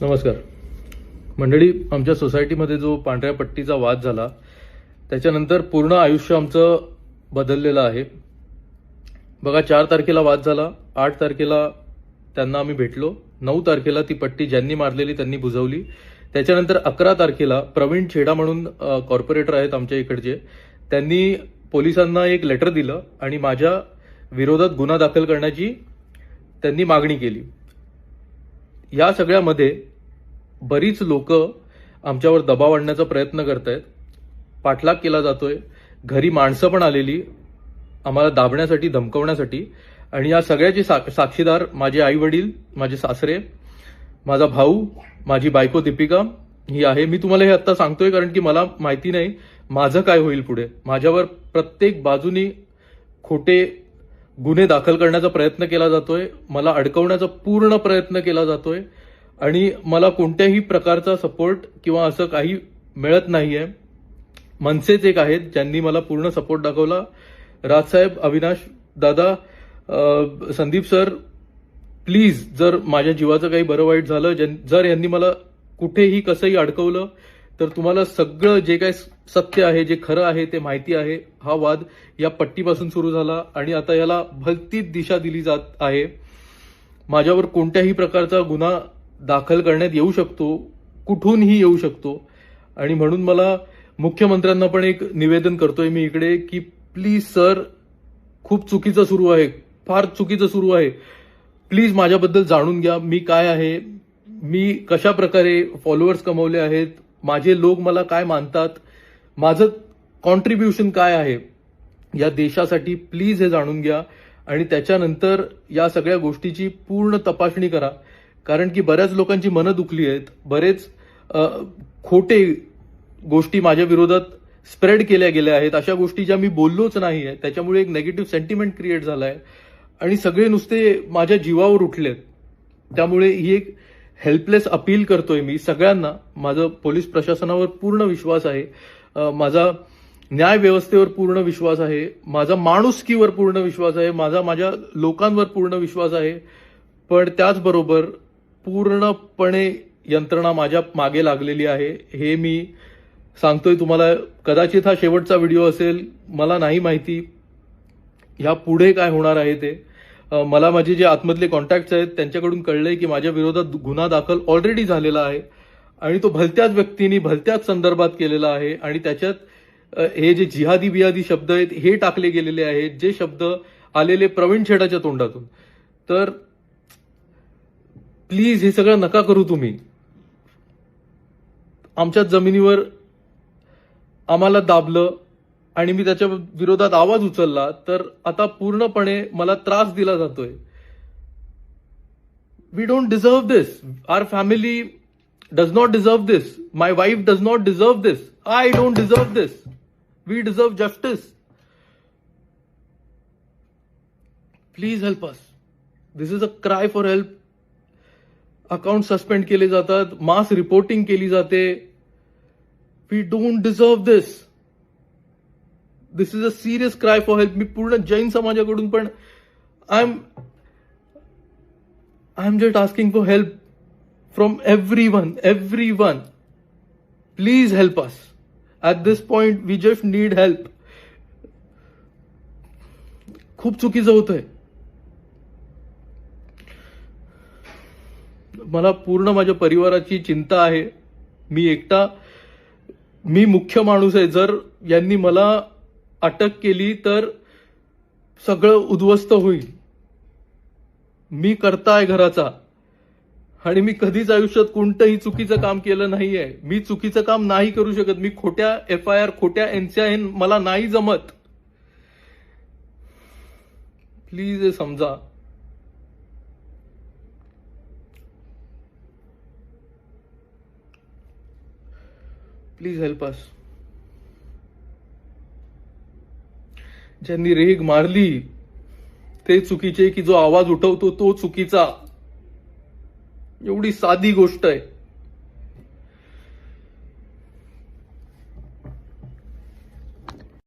नमस्कार मंडळी. आमच्या सोसायटीमध्ये जो पांढऱ्या पट्टीचा वाद झाला त्याच्यानंतर पूर्ण आयुष्य आमचं बदललेलं आहे. बघा, 4 तारखेला वाद झाला, 8 तारखेला त्यांना आम्ही भेटलो, 9 तारखेला ती पट्टी ज्यांनी मारलेली त्यांनी बुजवली. त्याच्यानंतर 11 तारखेला प्रवीण छेडा म्हणून कॉर्पोरेटर आहेत आमच्या इकडचे, त्यांनी पोलिसांना एक लेटर दिलं आणि माझ्या विरोधात गुन्हा दाखल करण्याची त्यांनी मागणी केली. या सगळ्यामध्ये बरीच लोक आमच्यावर दबाव आणण्याचा प्रयत्न करतायत, पाठलाग केला जातोय, घरी माणसं पण आलेली आम्हाला दाबण्यासाठी, धमकवण्यासाठी. आणि या सगळ्याचे साक्षीदार माझे आई वडील, माझे सासरे, माझा भाऊ, माझी बायको दीपिका ही आहे. मी तुम्हाला हे आता सांगतोय कारण की मला माहिती नाही माझं काय होईल पुढे. माझ्यावर प्रत्येक बाजूनी खोटे गुन्हे दाखल करण्याचा प्रयत्न केला जातोय, मला अडकवण्याचा पूर्ण प्रयत्न केला जातोय आणि मला कोणत्याही प्रकारचा सपोर्ट किंवा असं काही मिळत नाहीये. मनसेच एक आहेत ज्यांनी मला पूर्ण सपोर्ट दाखवला. राजसाहेब, अविनाश दादा, संदीप सर, प्लीज जर माझ्या जीवाचं काही बरं वाईट झालं, जर यांनी मला कुठेही कसंही अडकवलं तर तुम्हाला सगळं जे काय सत्य आहे, जे खरं आहे ते माहिती आहे. हा वाद या पट्टीपासून सुरू झाला आणि आता याला भलतीच दिशा दिली जात आहे. माझ्यावर कोणत्याही प्रकारचा गुन्हा दाखल करण्यात येऊ शकतो, कुठूनही येऊ शकतो. आणि म्हणून मला मुख्यमंत्र्यांना पण एक निवेदन करतोय मी इकडे की प्लीज सर, खूप चुकीचं सुरू आहे, फार चुकीचं सुरू आहे. प्लीज माझ्याबद्दल जाणून घ्या, मी काय आहे, मी कशा प्रकारे फॉलोअर्स कमवले आहेत, माझे लोक मला काय मानतात, माझं कॉन्ट्रीब्युशन काय आहे या देशासाठी. प्लीज हे जाणून घ्या आणि त्याच्यानंतर या सगळ्या गोष्टीची पूर्ण तपासणी करा. कारण की बऱ्याच लोकांची मनं दुखली आहेत, बरेच खोटे गोष्टी माझ्या विरोधात स्प्रेड केल्या गेल्या आहेत, अशा गोष्टी ज्या मी बोललोच नाही आहे. त्याच्यामुळे एक नेगेटिव्ह सेंटिमेंट क्रिएट झालाय आणि सगळे नुसते माझ्या जीवावर उठलेत. त्यामुळे ही एक हेल्पलेस अपील करतोय मी सगळ्यांना. माझं पोलीस प्रशासनावर पूर्ण विश्वास आहे, माझा न्याय व्यवस्थेवर पूर्ण विश्वास आहे, माझा माणुसकीवर पूर्ण विश्वास आहे, माझ्या लोकांवर पूर्ण विश्वास आहे. पण त्याचबरोबर पूर्णपणे यंत्रणा माझ्या मागे लागलेली आहे, हे मी सांगतोय तुम्हाला. कदाचित हा शेवटचा व्हिडिओ असेल, मला नाही माहिती ह्या पुढे काय होणार आहे ते. मला माझे जे आतमधले कॉन्टॅक्ट्स आहेत त्यांच्याकडून कळलंय की माझ्या विरोधात गुन्हा दाखल ऑलरेडी झालेला आहे आणि तो भलत्याच व्यक्तींनी भलत्याच संदर्भात केलेला आहे. आणि त्याच्यात हे जे जिहादी बिहादी शब्द आहेत हे टाकले गेलेले आहेत, जे शब्द आलेले प्रवीण छेडाच्या तोंडातून. तर प्लीज हे सगळं नका करू तुम्ही. आमच्या जमिनीवर आम्हाला दाबलं आणि मी त्याच्या विरोधात आवाज उचलला तर आता पूर्णपणे मला त्रास दिला जातोय. We don't deserve this. Our family does not deserve this. My wife does not deserve this. I don't deserve this. We deserve justice. Please help us. This is a cry for help. Account suspend केले जातात, mass reporting केली जाते. We don't deserve this. This is a serious cry for help. मी पूर्ण जैन समाजाकडून पण I am just asking for help from everyone. Please help us. At this point we just need help. खूप चुकीचं होतंय. मला पूर्ण माझ्या परिवाराची चिंता आहे. मी मुख्य माणूस आहे. जर यांनी मला अटक केली तर सगळं उद्ध्वस्त होईल. मी कर्ता आहे घराचा आणि मी कधीच आयुष्यात कोणतंही चुकीचं काम केलं नाहीये. मी चुकीचं काम नाही करू शकत. मी खोट्या FIR, खोट्या NCIN मला नाही जमत. प्लीज हे समजा. प्लीज हेल्प अस. ज्यांनी रेग मारली ते चुकीचे की जो आवाज उठवतो तो चुकीचा. एवढी साधी गोष्ट आहे.